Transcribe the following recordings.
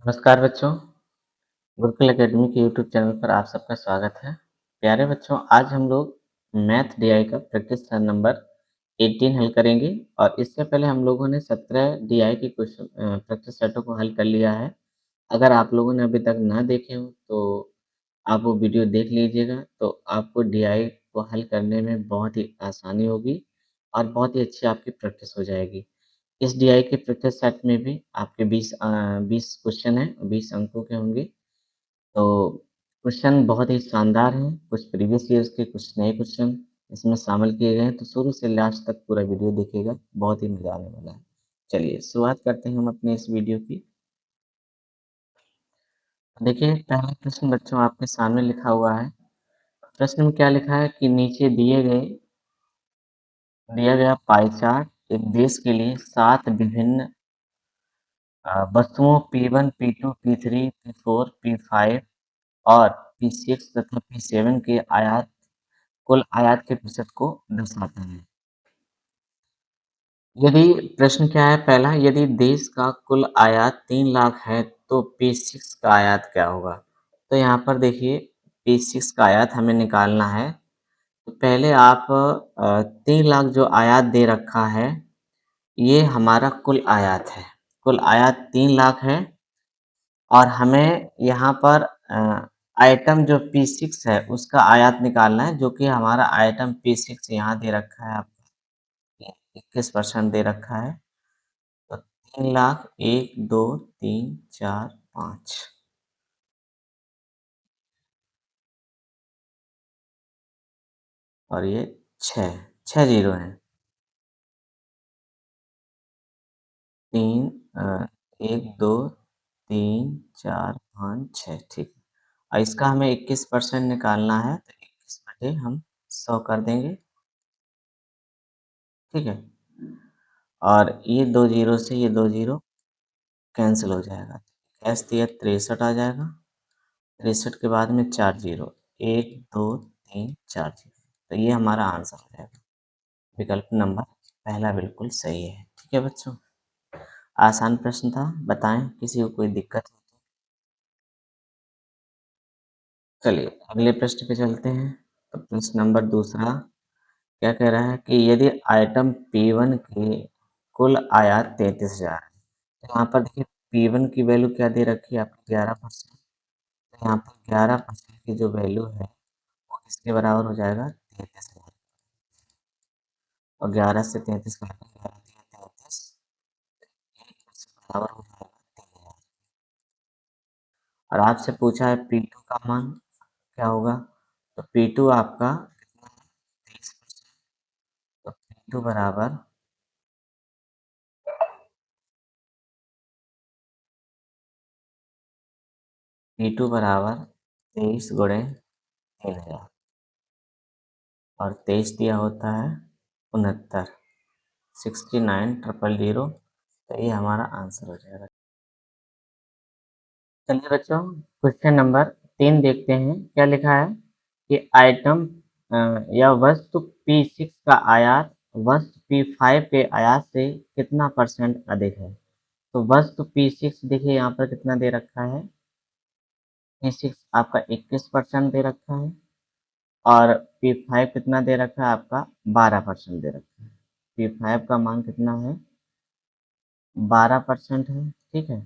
नमस्कार बच्चों, गुरुकुल एकेडमी के यूट्यूब चैनल पर आप सबका स्वागत है। प्यारे बच्चों, आज हम लोग मैथ डीआई का प्रैक्टिस सेट नंबर 18 हल करेंगे और इससे पहले हम लोगों ने 17 डीआई के क्वेश्चन प्रैक्टिस सेटों को हल कर लिया है। अगर आप लोगों ने अभी तक ना देखे हो तो आप वो वीडियो देख लीजिएगा, तो आपको डीआई को हल करने में बहुत ही आसानी होगी और बहुत ही अच्छी आपकी प्रैक्टिस हो जाएगी। इस डीआई के प्रैक्टिस सेट में भी आपके 20 क्वेश्चन हैं, 20 अंकों के होंगे। तो क्वेश्चन बहुत ही शानदार हैं, कुछ प्रीवियस ईयर्स के, कुछ नए क्वेश्चन इसमें शामिल किए गए हैं, तो शुरू से लास्ट तक पूरा वीडियो देखिएगा, बहुत ही मज़ा आने वाला है। चलिए शुरुआत करते हैं हम अपने इस वीडियो की। देखिए पहला प्रश्न बच्चों आपके सामने लिखा हुआ है। प्रश्न में क्या लिखा है कि नीचे दिया गया पाई चार्ट एक देश के लिए 7 विभिन्न वस्तुओं P1, P2, P3, P4, P5 और P6 तथा P7 के कुल आयात के प्रतिशत को दर्शाता है। यदि प्रश्न क्या है पहला, यदि देश का कुल आयात 3 लाख है तो P6 का आयात क्या होगा? तो यहाँ पर देखिए P6 का आयात हमें निकालना है। तो पहले आप 3 लाख जो आयात दे रखा है, ये हमारा कुल आयात है। कुल आयात 3 लाख है और हमें यहाँ पर आइटम जो P6 है उसका आयात निकालना है, जो कि हमारा आइटम P6 यहाँ दे रखा है आपको 21% दे रखा है। तो 3 लाख 1 2 3 4 5 और ये 6 जीरो हैं। 3 1 2 3 4 5 6 ठीक है। और इसका हमें 21% निकालना है, तो 21 बटे हम 100 कर देंगे। ठीक है, और ये 2 जीरो से ये 2 जीरो कैंसिल हो जाएगा। कैश दिया 63 आ जाएगा। 63 के बाद में 4 जीरो, 1 2 3 4 जीरो, तो ये हमारा आंसर हो जाएगा। विकल्प नंबर पहला बिल्कुल सही है। ठीक है बच्चों, आसान प्रश्न था, बताएं किसी को कोई दिक्कत हो तो। चलिए अगले प्रश्न पे चलते हैं। तो प्रश्न नंबर दूसरा क्या कह रहा है कि यदि आइटम P1 की कुल आयात 33,000 है, तो यहाँ पर देखिए P1 की वैल्यू क्या दे रखी है आपकी 11%। तो यहाँ पर 11% की जो वैल्यू है वो किसके बराबर हो जाएगा? 33,000। और 11 से 33 काटें, 11 तिया 33, बराबर हो जाएगा 3,000। और आपसे पूछा है P2 का मान क्या होगा? तो P2 आपका कितना है? 23%। तो P2 बराबर P2 बराबर 23 गुणे 3,000 और 23 दिया होता है 69, 69,000, तो ये हमारा आंसर हो जाएगा। चलिए बच्चों क्वेश्चन नंबर 3 देखते हैं। क्या लिखा है कि आइटम या वस्तु P6 का आयात वस्तु P5 के आयात से कितना परसेंट अधिक है? तो वस्तु P6 देखिए यहाँ पर कितना दे रखा है, P6 आपका 21% दे रखा है और P5 कितना दे रखा है आपका 12% दे रखा है। P5 का मान कितना है? 12% है। ठीक है,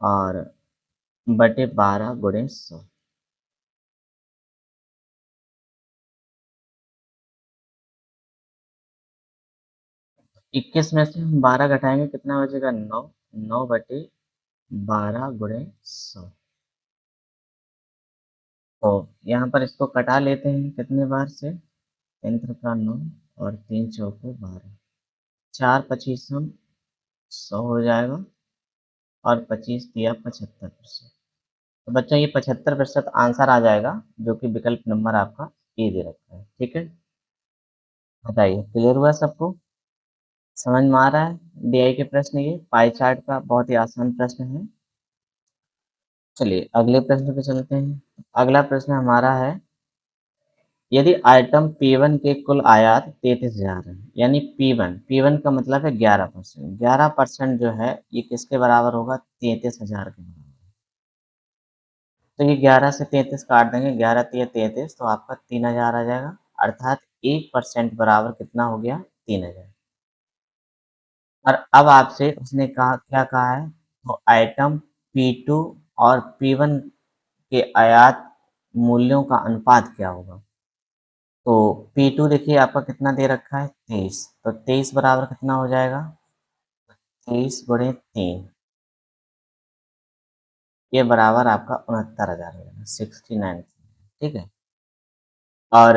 और बटे 12 गुणे 100। 21 में से हम 12 घटाएंगे, कितना बचेगा? 9। 9 बटे 12 गुणे 100। तो यहाँ पर इसको कटा लेते हैं कितने बार से? 3 त्रिका 9 और 3 चौके 12, 4 पचीसम 100 हो जाएगा और 25 दिया 75%। तो बच्चों ये 75% आंसर आ जाएगा, जो कि विकल्प नंबर आपका ए दे रखा है। ठीक है, बताइए क्लियर हुआ सबको? समझ में आ रहा है डीआई के प्रश्न? ये पाई चार्ट का बहुत ही आसान प्रश्न है। चलिए अगले प्रश्न पे चलते हैं। अगला प्रश्न हमारा है यदि आइटम P1 के कुल आयात 33,000 है, यानी P1 का मतलब है 11%। 11% जो है ये किसके बराबर होगा? 33,000 के बराबर। तो ये 11 से 33 काट देंगे, 11 तिया 33, तो आपका 3,000 आ जाएगा। अर्थात 1% बराबर कितना हो गया? 3,000। और अब आपसे उसने कहा, क्या कहा है? तो आइटम P2 और P1 के आयात मूल्यों का अनुपात क्या होगा? तो P2 देखिए आपका कितना दे रखा है? 23। तो 23 बराबर कितना हो जाएगा? 23 गुणे 3, ये बराबर आपका 69,000 हो जाएगा, 69। ठीक है। और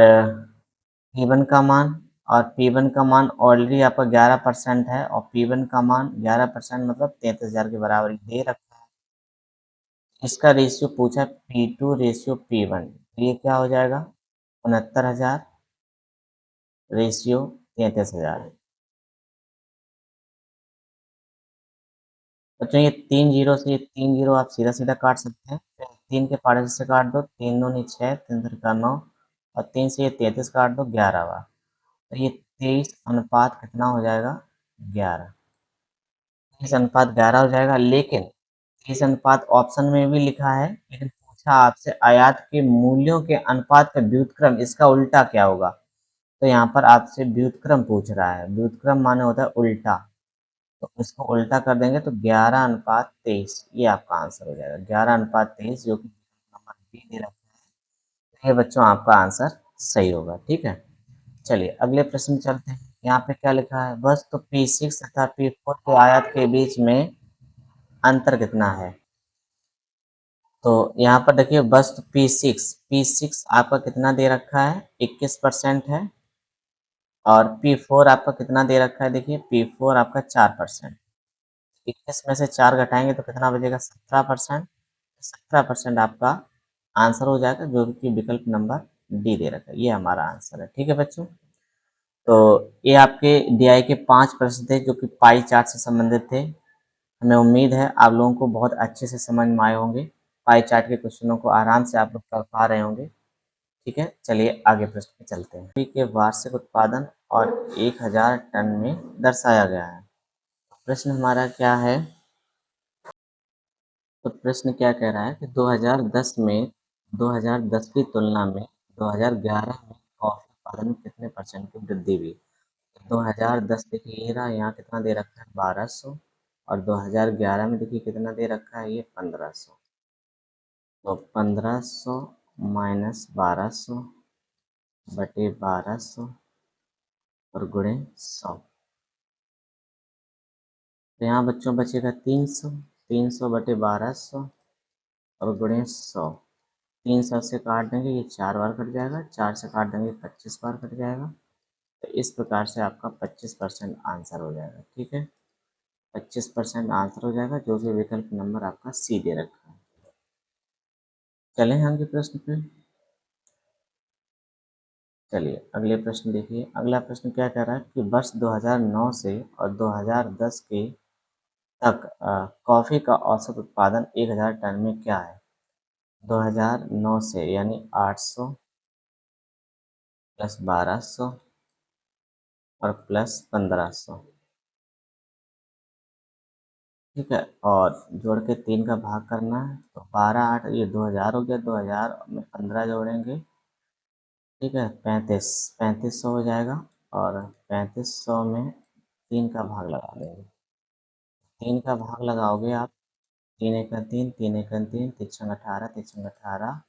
P1 का मान, और P1 का मान ऑलरेडी आपका 11% है, और P1 का मान 11% मतलब 33,000 के बराबर ही दे रखा है। इसका रेशियो पूछा है P2 रेशियो P1, तो ये क्या हो जाएगा? 69,000 रेशियो 33,000। बच्चों ये 3 जीरो से, ये 3 जीरो आप सीधा सीधा काट सकते हैं। फिर 3 के पाड़े से काट दो, 3 दूनी 6, 3 तिरका 9, और 3 से ये 33 काट दो, 11 हुआ। तो ये 23 अनुपात कितना हो जाएगा? 11। 23 अनुपात 11 हो जाएगा। लेकिन 23 अनुपात ऑप्शन में भी लिखा है, लेकिन पूछा आपसे आयात के मूल्यों के अनुपात का व्युत्क्रम, इसका उल्टा क्या होगा? तो यहाँ पर आपसे व्युत्क्रम पूछ रहा है। व्युत्क्रम माने होता है उल्टा, तो इसको उल्टा कर देंगे तो 11:23, ये आपका आंसर हो जाएगा। 11:23, जो कि नंबर बी दे रखा है। ये बच्चों आपका आंसर सही होगा। ठीक है। चलिए अगले प्रश्न में चलते हैं। यहाँ पे क्या लिखा है? वस्तु P6 तथा P4 के आयत के बीच में अंतर कितना है? तो यहाँ पर देखिए वस्तु P6 आपका कितना दे रखा है? 21% है। और P4 आपका कितना दे रखा है? देखिए P4 आपका 4%। 21 में से 4 घटाएंगे तो कितना बचेगा? 17%। 17% आपका आंसर हो जाएगा, जो कि विकल्प नंबर डी दे रखा है। ये हमारा आंसर है। ठीक है बच्चों। तो ये आपके डीआई के 5 प्रश्न थे, जो कि पाई चार्ट से संबंधित थे। हमें उम्मीद है आप लोगों को बहुत अच्छे से समझ में आए होंगे। पाई चार्ट के क्वेश्चनों को आराम से आप लोग कर पा रहे होंगे। ठीक है। चलिए आगे प्रश्न पे चलते हैं। कॉफी के वार्षिक उत्पादन और 1,000 टन में दर्शाया गया है। प्रश्न हमारा क्या है? तो प्रश्न क्या कह रहा है कि 2010 की तुलना में 2011 में कॉफी उत्पादन में कितने परसेंट की वृद्धि हुई? 2010 देखिए ये रहा, यहाँ कितना दे रखा है? 1200। और 2011 में देखिए कितना दे रखा है? ये 1500। तो 1500 माइनस 1200 बटे 1200 और गुणे 100। तो यहाँ बच्चों बचेगा 300। 300 बटे 1200 और गुणे 100। 300 से काट देंगे, ये 4 बार कट जाएगा। 4 से काट देंगे, 25 बार कट जाएगा। तो इस प्रकार से आपका 25% आंसर हो जाएगा। ठीक है। 25% आंसर हो जाएगा, जो कि विकल्प नंबर आपका सी दे रखा है। चलें आगे प्रश्न पे। चलिए अगले प्रश्न देखिए। अगला प्रश्न क्या कह रहा है कि वर्ष 2009 से और 2010 के तक कॉफ़ी का औसत उत्पादन 1,000 टन में क्या है? 2009 से यानी 800 प्लस 1200 और प्लस 1500। ठीक है। और जोड़ के 3 का भाग करना है, तो 12 8, ये 2000 हो गया। 2000 में 15 जोड़ेंगे, ठीक है, 3500 हो जाएगा। और 3500 में 3 का भाग लगा देंगे। 3 का भाग लगाओगे आप, 3 एकम 3, 3 एकम 3, 3 छंग 18, 3 छंग 18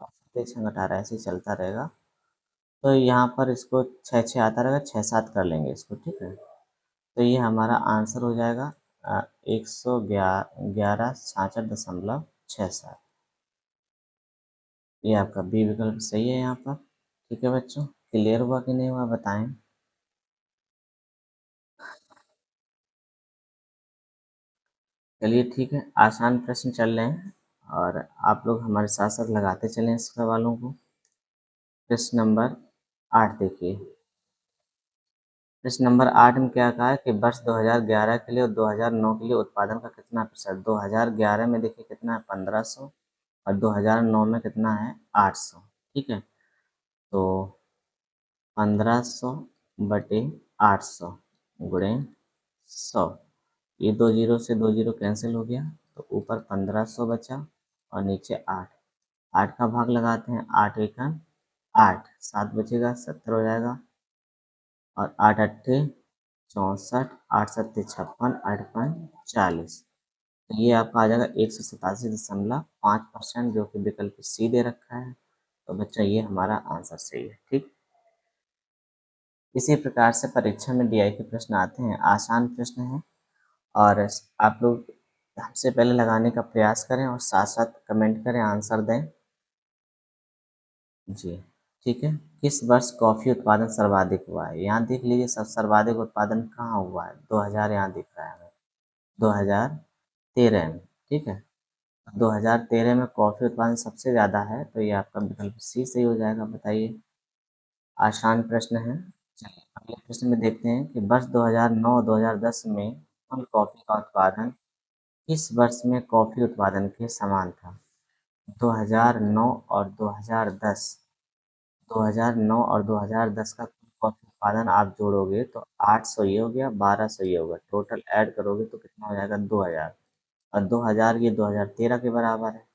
और 3 छंग 18, ऐसे ही चलता रहेगा। तो यहाँ पर इसको 6 6 आता रहेगा, 6 7 कर लेंगे इसको। ठीक है। तो ये हमारा आंसर हो जाएगा 111.6667। ये आपका बी विकल्प सही है यहाँ पर। ठीक है बच्चों, क्लियर हुआ कि नहीं हुआ बताएं। चलिए ठीक है, आसान प्रश्न चल रहे हैं और आप लोग हमारे साथ साथ लगाते चलें इस सवालों को। प्रश्न नंबर 8 देखिए। प्रश्न नंबर 8 में क्या कहा है कि वर्ष 2011 के लिए और 2009 के लिए उत्पादन का कितना प्रतिशत? 2011 में देखिए कितना है? 1500। और 2009 में कितना है? 800। ठीक है। तो 1500 बटे 800 गुणे 100। ये 2 जीरो से 2 जीरो कैंसिल हो गया, तो ऊपर 1500 बचा और नीचे 8। 8 का भाग लगाते हैं, 8 एकम 8, 7 बचेगा, 70 हो जाएगा। और 8 अट्ठे 64, 8 सत्ते 56, 8 पंच 40। तो ये आपका आ जाएगा 187.5%, जो कि विकल्प सी दे रखा है। तो बच्चा ये हमारा आंसर सही है। ठीक, इसी प्रकार से परीक्षा में डीआई के प्रश्न आते हैं, आसान प्रश्न हैं, और आप लोग हमसे पहले लगाने का प्रयास करें और साथ साथ कमेंट करें, आंसर दें। जी, ठीक है। किस वर्ष कॉफ़ी उत्पादन सर्वाधिक हुआ है? यहाँ देख लीजिए, सब सर्वाधिक उत्पादन कहाँ हुआ है? 2000 यहाँ दिख रहा है हमें, 2013 में। ठीक है, 2013 में कॉफ़ी उत्पादन सबसे ज़्यादा है, तो ये आपका विकल्प सी सही हो जाएगा। बताइए, आसान प्रश्न है। चलिए अगले प्रश्न में देखते हैं कि वर्ष 2009-2010 में कुल कॉफ़ी का उत्पादन किस वर्ष में कॉफ़ी उत्पादन के समान था? 2009 और 2010, 2009 और 2010 का कुल कॉफ़ी उत्पादन आप जोड़ोगे तो 800 ये हो गया, 1200 ये होगा, टोटल ऐड करोगे तो कितना हो जाएगा? 2000। और 2000 ये 2013 के बराबर है।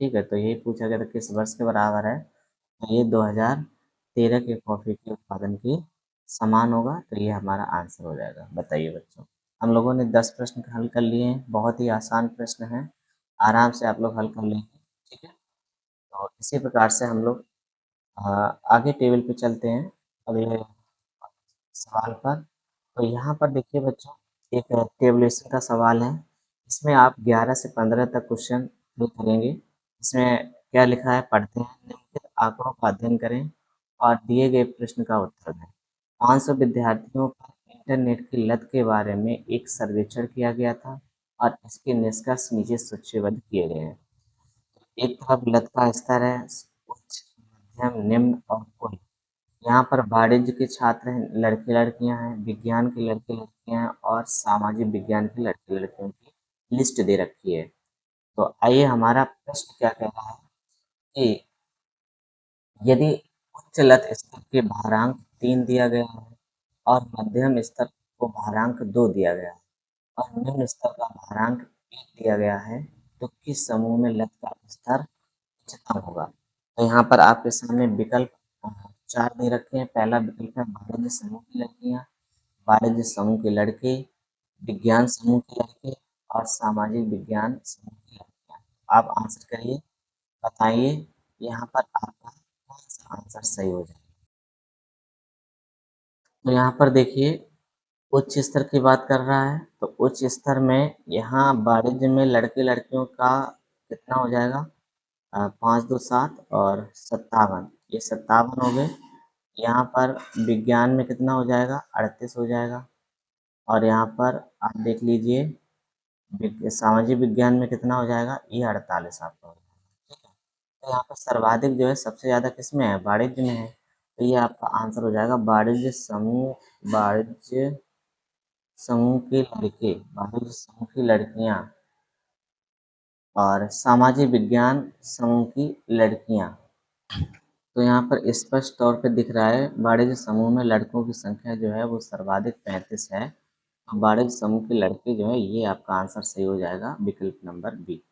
ठीक है, तो यही पूछा गया था किस वर्ष के बराबर है, तो ये 2013 के कॉफ़ी के उत्पादन के समान होगा, तो ये हमारा आंसर हो जाएगा। बताइए बच्चों, हम लोगों ने 10 प्रश्न हल कर लिए हैं, बहुत ही आसान प्रश्न हैं, आराम से आप लोग हल कर लेंगे। ठीक है, तो इसी प्रकार से हम लोग आगे टेबल पे चलते हैं अगले सवाल पर। तो यहाँ पर देखिए बच्चों, एक टेबुलेशन का सवाल है। इसमें आप 11 से 15 तक क्वेश्चन हल करेंगे। इसमें क्या लिखा है पढ़ते हैं। निम्नलिखित आंकड़ों का अध्ययन करें और दिए गए प्रश्न का उत्तर दें। 500 विद्यार्थियों पर इंटरनेट की लत के बारे में एक सर्वेक्षण किया गया था और इसके निष्कर्ष नीचे सूचीबद्ध किए गए हैं। एक तरफ लत का स्तर है, उच्च, मध्यम, निम्न और कुल। यहाँ पर वाणिज्य के छात्र हैं, लड़के लड़कियां हैं, विज्ञान के लड़के लड़कियां हैं और सामाजिक विज्ञान के लड़के लड़कियों की लिस्ट दे रखी है। तो आइए, हमारा प्रश्न क्या कह रहा है कि यदि उच्च लत स्तर के भारांक 3 दिया गया है और मध्यम स्तर को भारांक 2 दिया गया है और निम्न स्तर का भारांक 1 दिया गया है, तो किस समूह में लत का स्तर उच्चतम होगा? तो यहाँ पर आपके सामने विकल्प 4 दे रखे हैं। पहला विकल्प है वाणिज्य समूह की लड़कियां, वाणिज्य समूह के लड़के, विज्ञान समूह के लड़के और सामाजिक विज्ञान समूह की लड़कियां। आप आंसर करिए, बताइए यहाँ पर आपका कौन सा आंसर सही हो जाए। तो यहाँ पर देखिए, उच्च स्तर की बात कर रहा है, तो उच्च स्तर में यहाँ वाणिज्य में लड़के लड़कियों का कितना हो जाएगा? 5 2 7 और 57, ये 57 हो गए। यहाँ पर विज्ञान में कितना हो जाएगा? 38 हो जाएगा। और यहाँ पर आप देख लीजिए, सामाजिक विज्ञान में कितना हो जाएगा? ये 48 आपका हो जाएगा। ठीक है, तो यहाँ पर सर्वाधिक जो है सबसे ज़्यादा किस में है? वाणिज्य में है। तो ये आपका आंसर हो जाएगा वाणिज्य समूह, वाणिज्य समूह के लड़के, वाणिज्य समूह की लड़कियाँ और सामाजिक विज्ञान समूह की लड़कियाँ। तो यहाँ पर स्पष्ट तौर पे दिख रहा है वाणिज्य समूह में लड़कों की संख्या जो है वो सर्वाधिक 35 है। तो वाणिज्य समूह के लड़के जो है, ये आपका आंसर सही हो जाएगा, विकल्प नंबर बी।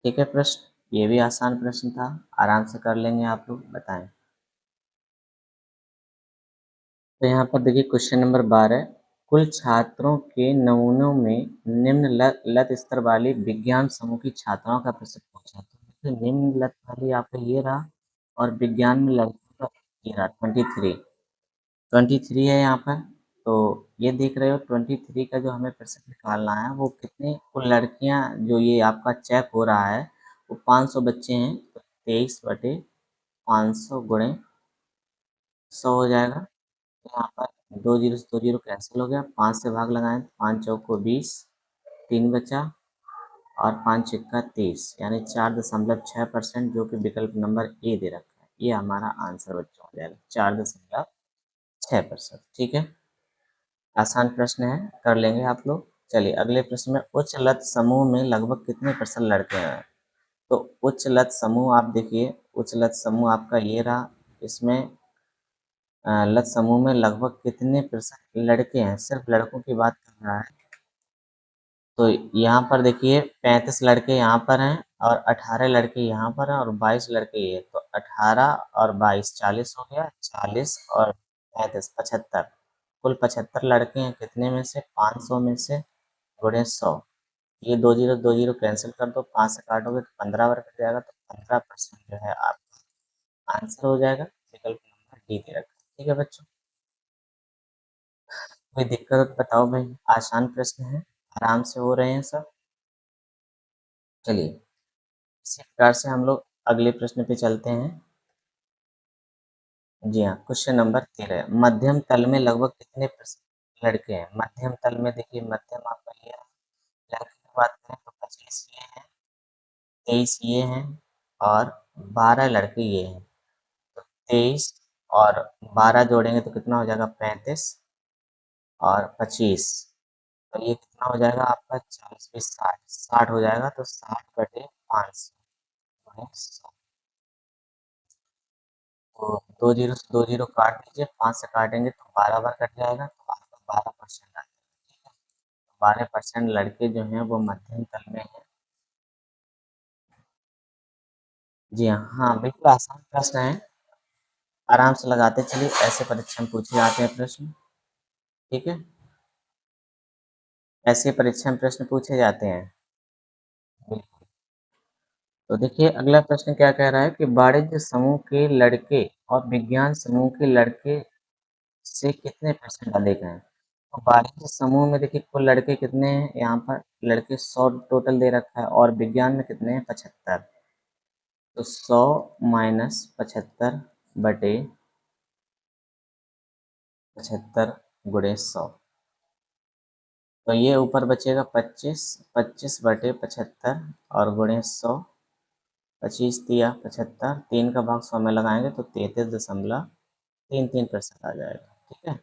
ठीक है, प्रश्न ये भी आसान प्रश्न था, आराम से कर लेंगे आप लोग। बताएं। तो यहाँ पर देखिए क्वेश्चन नंबर 12, कुल छात्रों के नमूनों में निम्न लत स्तर वाली विज्ञान समूह की छात्राओं का प्रतिशत पूछा। तो देखिए, निम्न लत वाली आपका ये रहा और विज्ञान में लड़कियों का ये रहा 23। 23 है यहाँ पर। तो ये देख रहे हो 23 का जो हमें प्रतिशत निकालना है, वो कितने कुल लड़कियाँ जो ये आपका चेक हो रहा है, वो 500 बच्चे हैं, तो 23 बटे 500 गुणे 100 हो जाएगा। तो यहाँ पर 2 जीरो से 2 जीरो कैंसिल हो गया, 5 से भाग लगाएं, 5 चौक को 20, 3 बचा और 5 छिक्का 30, यानी 4.6%, जो कि विकल्प नंबर ए दे रखा है। ये हमारा आंसर बच्चों हो जाएगा, 4.6%। ठीक है, आसान प्रश्न है, कर लेंगे आप लोग। चलिए अगले प्रश्न में, उच्च लत समूह में लगभग कितने % लड़के हैं? तो उच्च लत समूह आप देखिए, उच्च लत समूह आपका ये रहा, इसमें लत समूह में लगभग कितने प्रतिशत लड़के हैं, सिर्फ लड़कों की बात कर रहा है। तो यहाँ पर देखिए 35 लड़के यहाँ पर हैं और 18 लड़के यहाँ पर हैं और 22 लड़के ये, तो 18 और 22 40 हो गया, 40 और 35 75, कुल 75 लड़के हैं, कितने में से 500 में से गुणे 100, ये 2 जीरो कैंसिल कर दो, 5 से काटोगे तो 15 वर्ग कट जाएगा, तो 15% जो है आपका आंसर हो जाएगा। विकल्प नंबर डी दे रखा है। ठीक है बच्चों, कोई दिक्कत बताओ भाई, आसान प्रश्न है, आराम से हो रहे हैं सब। चलिए इसी प्रकार से हम लोग अगले प्रश्न पे चलते हैं। जी हाँ, क्वेश्चन नंबर 13, मध्यम तल में लगभग कितने प्रतिशत लड़के हैं। मध्यम तल में देखिए, मध्यम आपका ये है, लड़के की बात करें तो 25 ये हैं, 23 ये हैं और 12 लड़के ये हैं। तो 23 और 12 जोड़ेंगे तो कितना हो जाएगा, 35 और 25, तो ये कितना हो जाएगा आपका, 40 20 60, 60 हो जाएगा, तो 60 बटे 500। तो 2 जीरो से 2 जीरो काट दीजिए, 5 से काटेंगे तो 12 बार कट जाएगा, तो आपका 12% आ जाएगा। ठीक है, 12% लड़के जो हैं वो मध्यम तल में हैं। जी हाँ, हाँ बिल्कुल आसान प्रश्न है, आराम से लगाते चलिए, ऐसे परीक्षा में पूछे जाते हैं प्रश्न। ठीक है, ऐसे परीक्षा में प्रश्न पूछे जाते हैं। बिल्कुल। तो देखिए अगला प्रश्न क्या कह रहा है कि वाणिज्य समूह के लड़के और विज्ञान समूह के लड़के से कितने परसेंट अधिक हैं। तो वाणिज्य समूह में देखिए कुल लड़के कितने हैं, यहाँ पर लड़के 100 टोटल दे रखा है और विज्ञान में कितने हैं, 75, तो 100 माइनस 75 बटे 75 गुणे 100, तो ये ऊपर बचेगा 25, 25 बटे 75 और गुणे 100, 25 दिया 75, 3 का भाग 100 में लगाएंगे तो 33.33% आ जाएगा। ठीक है,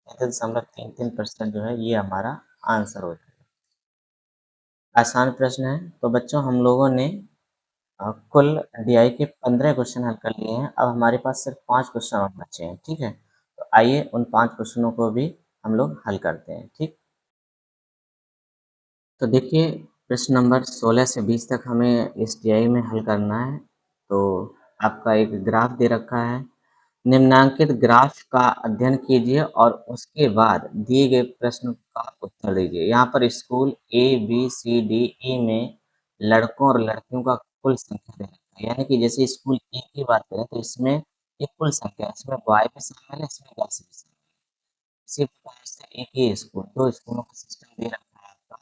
33.33% जो है ये हमारा आंसर हो जाएगा। आसान प्रश्न है। तो बच्चों हम लोगों ने कुल डीआई के 15 क्वेश्चन हल कर लिए हैं, अब हमारे पास सिर्फ 5 क्वेश्चन और बचे हैं। ठीक है, तो आइए उन 5 क्वेश्चनों को भी हम लोग हल करते हैं। ठीक, तो देखिए प्रश्न नंबर 16 से 20 तक हमें इस डीआई में हल करना है। तो आपका एक ग्राफ दे रखा है, निम्नांकित ग्राफ का अध्ययन कीजिए और उसके बाद दिए गए प्रश्न का उत्तर दीजिए। यहाँ पर school A B C D E में लड़कों और लड़कियों का कुल संख्या दे रखा है, यानी कि जैसे स्कूल ए की बात करें तो इसमें ये कुल संख्या है, इसमें बॉय भी शामिल है, इसमें गर्ल्स भी शामिल है। इसी प्रकार से एक ही स्कूल, दो स्कूलों का सिस्टम दे रखा है आपका।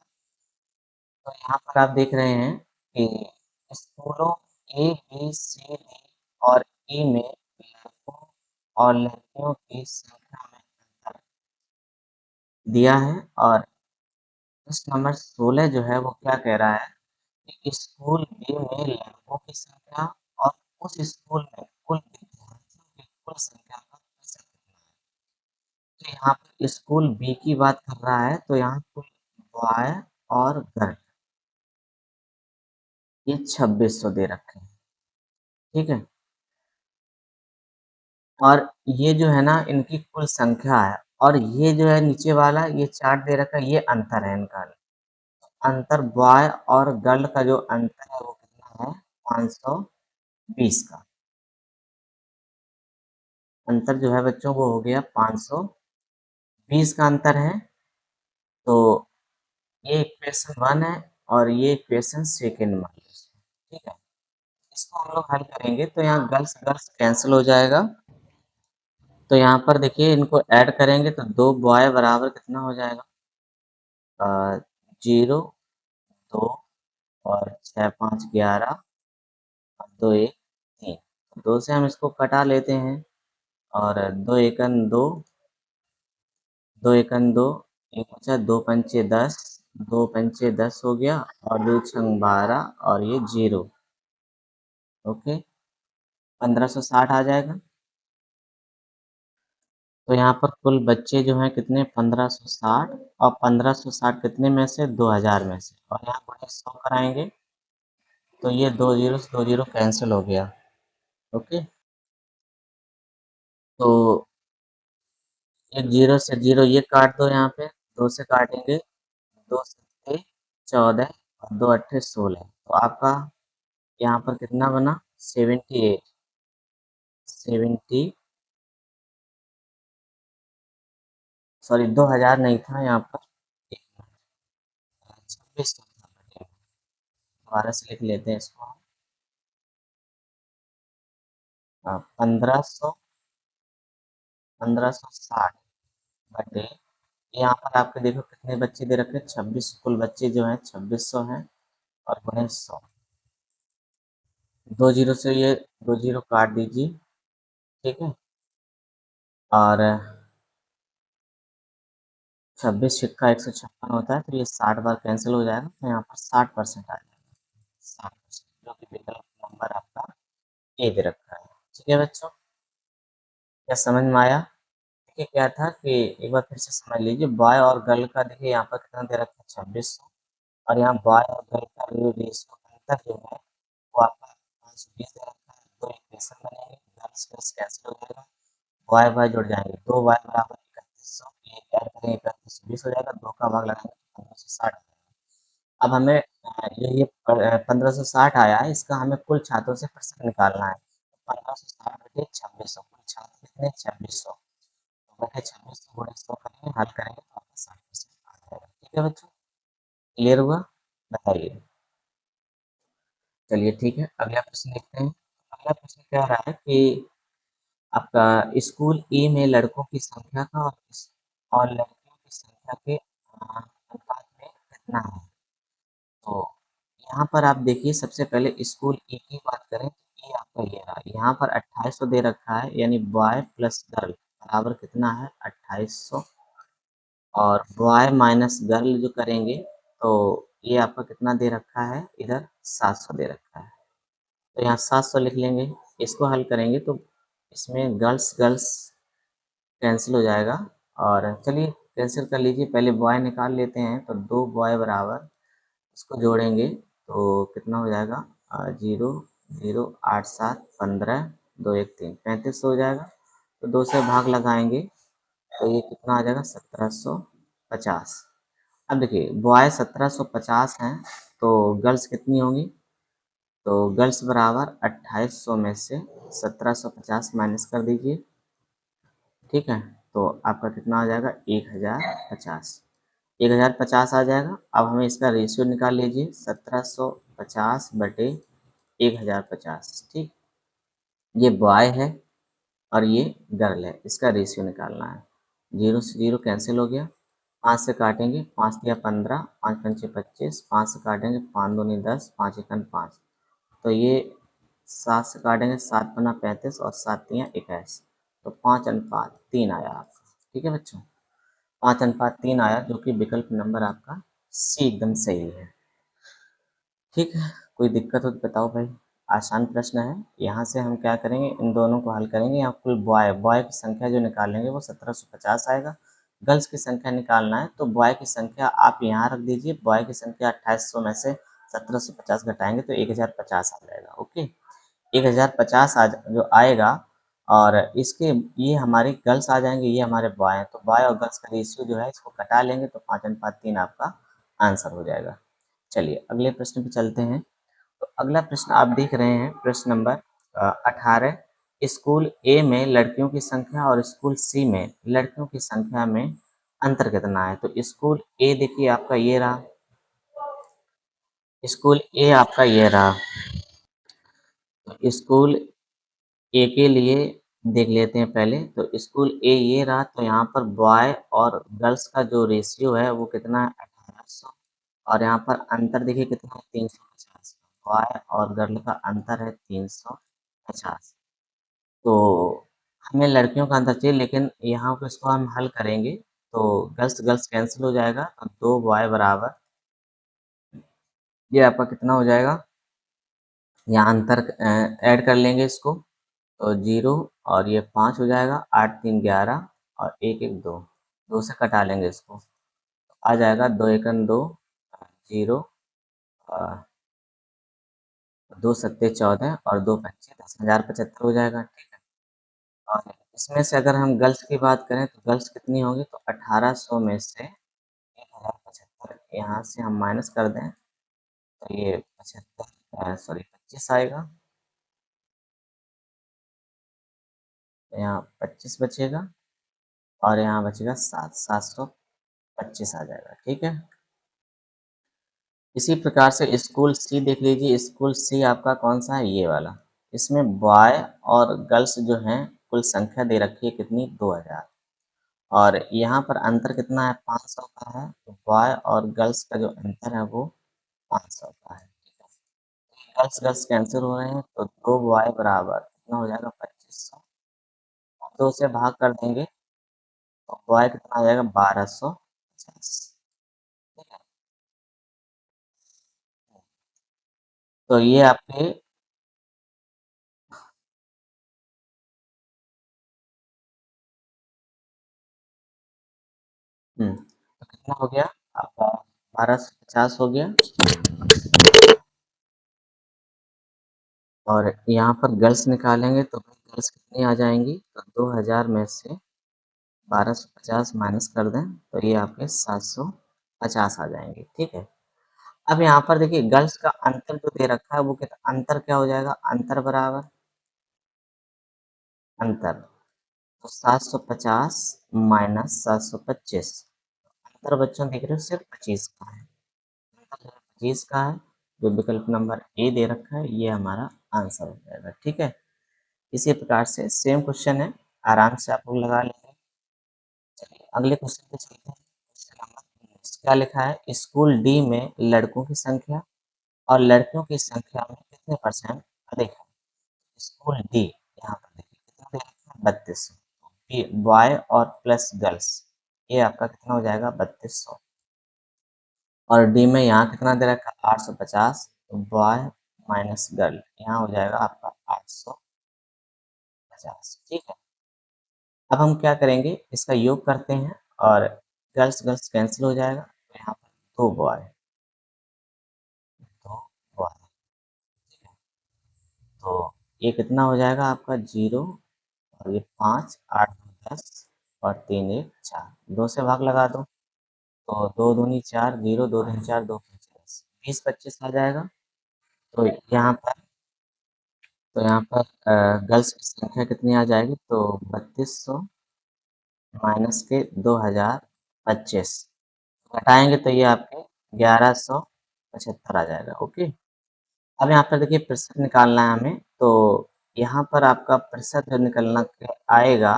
तो यहाँ पर आप देख रहे हैं कि स्कूलों ए बी सी डी और ई में लड़कों और लड़कियों की संख्या में अंतर दिया है। और प्रश्न नंबर 16 जो है वो क्या कह रहा है कि स्कूल बी में लड़कों की संख्या और उस स्कूल में कुल विद्यार्थियों की कुल संख्या का प्रतिशत करना है। तो यहाँ पर स्कूल बी की बात कर रहा है, तो यहाँ कुल बॉय और गर्ल ये 2600 दे रखे हैं। ठीक है, और ये जो है ना इनकी कुल संख्या है, और ये जो है नीचे वाला ये चार्ट दे रखा है, ये अंतर है इनका। अंतर बॉय और गर्ल का जो अंतर है वो कितना है, 520 का अंतर जो है बच्चों वो हो गया, 520 का अंतर है। तो ये इक्वेशन 1 है और ये इक्वेशन सेकेंड मान लीजिए। ठीक है, इसको हम लोग हल करेंगे तो यहाँ गर्ल्स गर्ल्स कैंसिल हो जाएगा। तो यहाँ पर देखिए इनको ऐड करेंगे तो 2 बॉय बराबर कितना हो जाएगा, 0 2 और 6 5 11 और 2 1 3, 2 से हम इसको कटा लेते हैं और 2 एकन 2, 2 एकन 2, एक बचा 2 पंचे 10, 2 पंचे 10 हो गया और 2 छंग 12 और ये 0। ओके, 1560 आ जाएगा। तो यहाँ पर कुल बच्चे जो हैं कितने, 1560, और 1560 कितने में से, 2000 में से, और यहाँ पर 100 कराएंगे तो ये 2 जीरो से 2 जीरो कैंसिल हो गया। ओके, तो एक जीरो से जीरो ये काट दो, यहाँ पे दो से काटेंगे, दो सत्ते 14 और दो अट्ठे 16, तो आपका यहाँ पर कितना बना 78, 70, सॉरी 2000 नहीं था यहाँ पर, 26 था, दोबारा से लिख लेते हैं इसको। 1560 बटे, यहाँ पर आपके देखो कितने बच्चे दे रखे हैं, 26, कुल बच्चे जो हैं 2600 हैं, और गुणे 100, दो जीरो से ये दो जीरो काट दीजिए, ठीक है, और 26 छिक्का 156 होता है, तो ये 60 बार कैंसिल हो जाएगा, तो यहाँ पर 60% आ जाएगा, 60%, जो कि विकल्प नंबर आपका ए दे रखा है। ठीक है बच्चों, क्या समझ में आया? देखिए क्या था कि एक बार फिर से समझ लीजिए, बॉय और गर्ल का देखिए यहाँ पर कितना दे रखा है 2600, और यहाँ बॉय और गर्ल का जो रेशियो अंतर जो है वो आपका 520 दे रखा है, तो इक्वेशन बनेगी, गर्ल्स प्लस कैंसिल हो जाएगा, बॉय बॉय जुड़ जाएंगे, दो बॉय बराबर 3100, ये ऐड करेंगे 3120 हो जाएगा, दो का भाग लगाएंगे 1560। अब हमें ये 1560 आया है, इसका हमें कुल छात्रों से प्रतिशत निकालना है, 1560 बटे 2600, कुल छात्र कितने 2600, तो बटे 2600 गुणे 100 करेंगे, हल करेंगे तो आपका 60% आ जाएगा। ठीक है बच्चों, क्लियर हुआ? बताइए। चलिए ठीक है, अगला प्रश्न देखते हैं। अगला प्रश्न कह रहा है कि आपका स्कूल ए में लड़कों की संख्या का और लड़कियों की संख्या के अनुपात में कितना है? तो यहाँ पर आप देखिए, सबसे पहले स्कूल ए की बात करें तो ये आपका ये रहा, यहाँ पर 2800 दे रखा है, यानी बॉय प्लस गर्ल बराबर कितना है 2800, और बॉय माइनस गर्ल जो करेंगे तो ये आपका कितना दे रखा है, इधर 700 दे रखा है, तो यहाँ 700 लिख लेंगे, इसको हल करेंगे तो इसमें गर्ल्स गर्ल्स कैंसिल हो जाएगा, और चलिए कैंसिल कर लीजिए, पहले बॉय निकाल लेते हैं, तो दो बॉय बराबर इसको जोड़ेंगे तो कितना हो जाएगा, जीरो जीरो 8 7 15, दो एक तीन 3500 हो जाएगा, तो दो से भाग लगाएंगे तो ये कितना आ जाएगा 1750। अब देखिए बॉय 1750 हैं, तो गर्ल्स कितनी होंगी, तो गर्ल्स बराबर 2800 में से 1750 माइनस कर दीजिए, ठीक है, तो आपका कितना आ जाएगा 1050, 1050 आ जाएगा। अब हमें इसका रेशियो निकाल लीजिए, 1750 बटे 1050, ठीक, ये बॉय है और ये गर्ल है, इसका रेशियो निकालना है, जीरो से जीरो कैंसिल हो गया, पाँच से काटेंगे, पाँच दिया 15, पाँच पंचे 25, पाँच से काटेंगे, पाँच दूनी 10, पाँच एकन 5, तो ये सात से काटेंगे, सात पन्ना 35 और सात तियाँ 21, तो 5:3 आया आपका। ठीक है बच्चों, 5:3 आया, जो कि विकल्प नंबर आपका सी एकदम सही है। ठीक है, कोई दिक्कत हो तो बताओ भाई, आसान प्रश्न है। यहाँ से हम क्या करेंगे, इन दोनों को हल करेंगे, यहाँ कुल बॉय बॉय की संख्या जो निकालेंगे वो 1750 आएगा, गर्ल्स की संख्या निकालना है तो बॉय की संख्या आप यहाँ रख दीजिए, बॉय की संख्या 2800 में से 1750 घटाएंगे तो 1050 आ जाएगा। ओके, 1050 जो आएगा, और इसके ये हमारे गर्ल्स आ जाएंगे, ये हमारे बॉय हैं, तो बॉय और गर्ल्स का रेशियो जो है इसको घटा लेंगे तो 5:3 आपका आंसर हो जाएगा। चलिए अगले प्रश्न पे चलते हैं। तो अगला प्रश्न आप देख रहे हैं, प्रश्न नंबर 18, स्कूल ए में लड़कियों की संख्या और स्कूल सी में लड़कियों की संख्या में अंतर कितना है? तो स्कूल ए देखिए आपका ये रहा, स्कूल ए आपका ये रहा, तो स्कूल ए के लिए देख लेते हैं पहले, तो स्कूल ए ये रहा, तो यहाँ पर बॉय और गर्ल्स का जो रेशियो है वो कितना है 1800, और यहाँ पर अंतर देखिए कितना है 350, बॉय और गर्ल का अंतर है 350, तो हमें लड़कियों का अंतर चाहिए, लेकिन यहाँ को इसको हम हल करेंगे तो गर्ल्स गर्ल्स कैंसिल हो जाएगा, तो दो बॉय बराबर ये आपका कितना हो जाएगा, यहाँ अंतर ऐड कर लेंगे इसको, तो जीरो और ये 5 हो जाएगा, 8 3 11 और एक एक दो, दो से कटा लेंगे इसको, आ जाएगा दो एकन दो, जीरो, दो सत्ते 14 और दो पच्चीस 10,075 हो जाएगा। ठीक है, और इसमें से अगर हम गर्ल्स की बात करें तो गर्ल्स कितनी होगी, तो 1800 में से 1075 यहाँ से हम माइनस कर दें तो ये 75 सॉरी 25 आएगा। तो यहाँ 25 बचेगा और यहाँ बचेगा 725 आ जाएगा। ठीक है। इसी प्रकार से स्कूल सी देख लीजिए। स्कूल सी आपका कौन सा है, ये वाला। इसमें बॉय और गर्ल्स जो हैं कुल संख्या दे रखी है कितनी, 2000। और यहाँ पर अंतर कितना है, 500 का है। तो बॉय और गर्ल्स का जो अंतर है वो 500 का है। गर्ल्स गर्ल्स कैंसिल हो रहे हैं तो 2 बॉय बराबर कितना हो जाएगा, 2500। 2 से भाग कर देंगे तो बॉय कितना आ जाएगा, 1250। ठीक है। तो ये आपके तो कितना हो गया आपका, 1250 हो गया। और यहाँ पर गर्ल्स निकालेंगे तो गर्ल्स कितनी आ जाएंगी, तो 2000 में से 1250 माइनस कर दें तो ये आपके 750 आ जाएंगे। ठीक है। अब यहाँ पर देखिए गर्ल्स का अंतर जो दे रखा है वो कितना, अंतर क्या हो जाएगा, अंतर बराबर अंतर, तो 750 माइनस 725। अंतर बच्चों देख रहे हो सिर्फ 25 का है। अंतर 25 का है। जो विकल्प नंबर ए दे रखा है ये हमारा आंसर हो जाएगा। ठीक है। इसी प्रकार से सेम क्वेश्चन है, आराम से आप लोग लगा लेंगे। चलिए अगले क्वेश्चन पे चलते हैं। क्वेश्चन नंबर 19 क्या लिखा है, स्कूल डी में लड़कों की संख्या और लड़कियों की संख्या में कितने परसेंट अधिक है। स्कूल डी यहाँ पर देखिए कितना दे रखा है, 3200। बॉय और प्लस गर्ल्स ये आपका कितना हो जाएगा, 3200। और डी में यहाँ कितना दे रखा है, 850। तो बॉय माइनस गर्ल यहाँ हो जाएगा आपका 850। ठीक है। अब हम क्या करेंगे, इसका योग करते हैं और गर्ल्स गर्ल्स कैंसिल हो जाएगा तो यहाँ पर 2 बॉय, 2 बॉय। ठीक है। तो ये कितना हो जाएगा आपका 0 और ये 5, 8 2 10 और 3 1 4, 2 से भाग लगा दो तो 2 दूनी 4, 0 2 दूनी 4, 2 5 10, 20 25 आ जाएगा। तो यहाँ पर गर्ल्स की संख्या कितनी आ जाएगी, तो 3200 माइनस के 2025 घटाएंगे तो ये आपके 1175 आ जाएगा। ओके। अब यहाँ पर देखिए प्रतिशत निकालना है हमें, तो यहाँ पर आपका प्रतिशत जो निकलना आएगा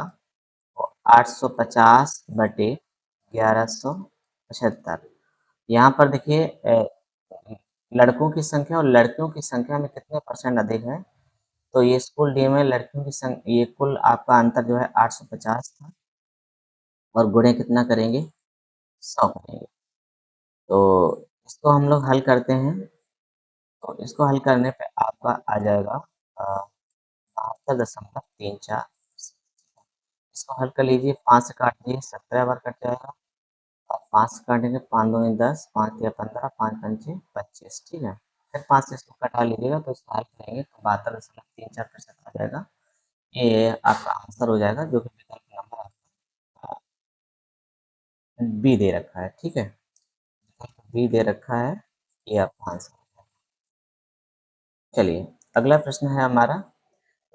वो 850 बटे 1175। यहाँ पर देखिए लड़कों की संख्या और लड़कियों की संख्या में कितने परसेंट अधिक है, तो ये स्कूल डी में लड़कियों की संख्या, ये कुल आपका अंतर जो है 850 था और गुणे कितना करेंगे, 100 करेंगे। तो इसको हम लोग हल करते हैं तो इसको हल करने पे आपका आ जाएगा 72.34। इसको हल कर लीजिए, 5 से काट दीजिए 17 बार कट जाएगा और 5 से काटेंगे 5 दूनी 10, 5 या 15, 5 पंचे 25। ठीक है। फिर 5 से इसको कटा लीजिएगा तो इसको हल करेंगे तो 72.34% आ जाएगा। ये आपका आंसर हो जाएगा जो कि विकल्प नंबर आपका बी दे रखा है। ठीक है। विकल्प बी दे रखा है, ये आपका आंसर। चलिए अगला प्रश्न है हमारा।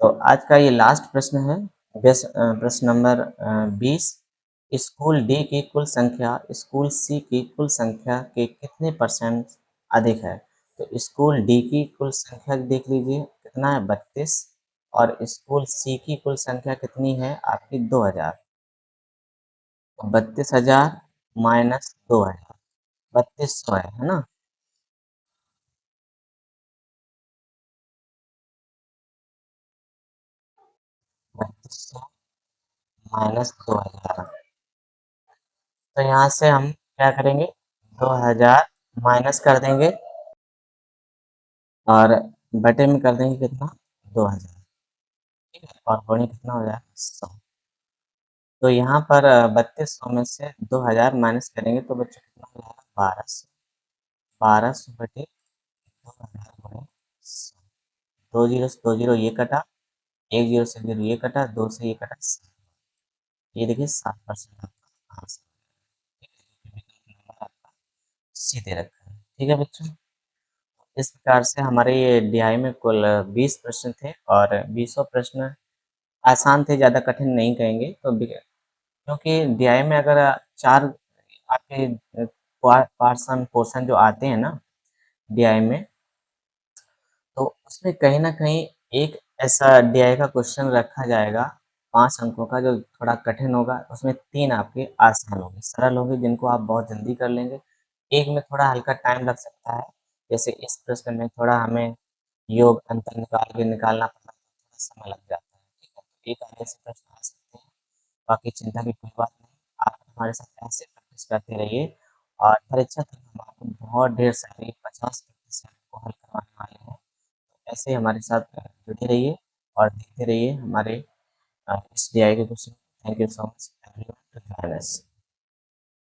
तो आज का ये लास्ट प्रश्न है, प्रश्न नंबर 20। स्कूल डी की कुल संख्या स्कूल सी की कुल संख्या के कितने परसेंट अधिक है। तो स्कूल डी की कुल संख्या देख लीजिए कितना है, 32। और स्कूल सी की कुल संख्या कितनी है आपकी, 2000। तो 32,000 माइनस 2000, 3200 है ना। 3200 माइनस 2000। तो यहाँ से हम क्या करेंगे, 2000 माइनस कर देंगे और बटे में कर देंगे कितना, 2000। ठीक है। और गुणे कितना हो जाएगा, 100। तो यहाँ पर 3200 में से 2000 माइनस करेंगे तो बच्चों कितना हो जाएगा, 1200। 1200 बटे 2000 गुणे 100। 2 जीरो से 2 जीरो ये कटा, 1 जीरो से 0 ये कटा, 2 से ये कटा, ये देखिए 7% आपका आंसर नंबर आपका सी दे रखा है। ठीक है बच्चों, इस प्रकार से हमारे ये डीआई में कुल 20 प्रश्न थे और 20 प्रश्न आसान थे, ज़्यादा कठिन नहीं कहेंगे। तो क्योंकि डीआई में अगर 4 आपके पार्सन पोर्शन जो आते हैं ना डीआई में, तो उसमें कहीं न कहीं एक ऐसा डीआई का क्वेश्चन रखा जाएगा 5 अंकों का, जो थोड़ा कठिन होगा। उसमें 3 आपके आसान होंगे, सरल होंगे, जिनको आप बहुत जल्दी कर लेंगे। एक में थोड़ा हल्का टाइम लग सकता है, जैसे इस प्रश्न में थोड़ा हमें योग अंतर निकाल के निकालना पड़ता है, थोड़ा समय लग जाता है। ठीक है? तो एक आधे से प्रश्न आ सकते हैं, बाकी चिंता की कोई बात नहीं। आप हमारे साथ ऐसे प्रैक्टिस करते रहिए और परीक्षा तक हम आपको बहुत ढेर सारी 50% को हल करवाने वाले हैं। ऐसे ही हमारे साथ जुड़े रहिए और देखते रहिए हमारे इस डीआई के क्वेश्चन। Thank you so much everyone to join us.